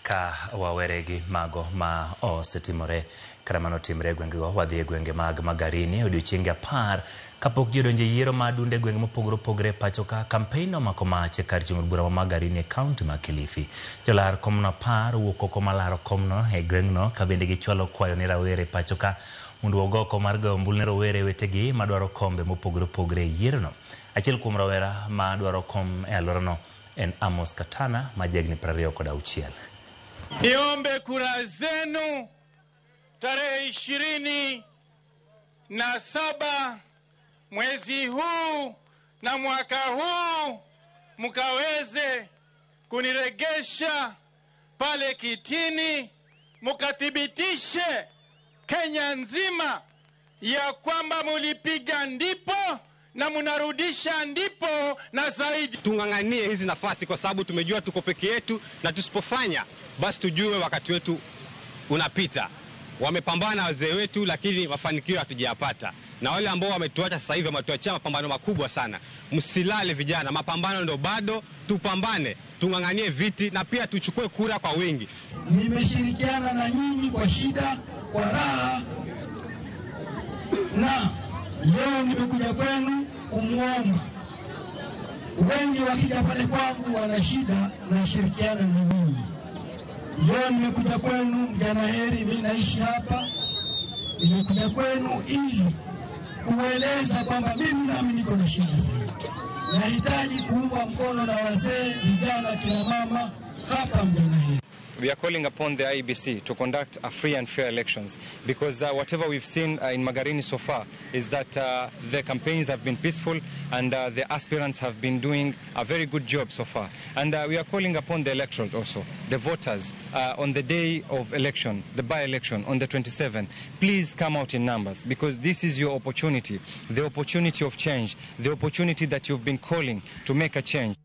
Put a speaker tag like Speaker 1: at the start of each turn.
Speaker 1: Ka waweregi mago ma osetimore kata mano timre gwengego wadhi gwenge mag Magarini odiochienge 10 kapok ji donje yiero madunde gwenge mopogore opogore pacho ka kampen omako mach kar jong'ad bura ma Magarini e kaunti ma Kilifi. Jolar komno 10 wuok oko malaro komno e gwengno ka bende gichwalo kwayo ne rawere pacho ka mondo ogoko mar goyo ombulu ne rowere wetegi madwaro kombe mopogore opogore e yierono. Achiel kuom rawera madwaro kom e alworano en Amos Katana ma jahigni 26.
Speaker 2: Niombe kura zenu tarehe 27 mwezi huu na mwaka huu mkaweze kuniregesha pale kitini, mukathibitishe Kenya nzima ya kwamba mulipiga ndipo na munarudisha ndipo na zaidi.
Speaker 3: Tunganganie hizi nafasi kwa sababu tumejua tuko peke yetu, na tusipofanya basi tujue wakati wetu unapita. Wamepambana wazee wetu lakini mafanikio hatujayapata. Na wale ambao wametuacha sasa hivi wametuachia mapambano makubwa sana. Msilale vijana, mapambano ndo bado, tupambane, tunganganie viti na pia tuchukue kura kwa wingi.
Speaker 4: Nimeshirikiana na nyinyi kwa shida, kwa raha, na leo nimekuja kwenu kumuomba. Wengi wakija pale kwangu wana shida, na shirikiana na nyinyi. Leo nimekuja kwenu mjana heri, mimi naishi hapa. Nimekuja kwenu ili kueleza kwamba mimi nami niko na shida sana. Nahitaji kuungwa mkono na wazee, vijana, kina mama hapa mjana heri.
Speaker 5: We are calling upon the IEBC to conduct a free and fair elections because whatever we've seen in Magarini so far is that the campaigns have been peaceful and the aspirants have been doing a very good job so far. And we are calling upon the electorate also, the voters, on the day of election, the by-election on the 27th, please come out in numbers because this is your opportunity, the opportunity of change, the opportunity that you've been calling to make a change.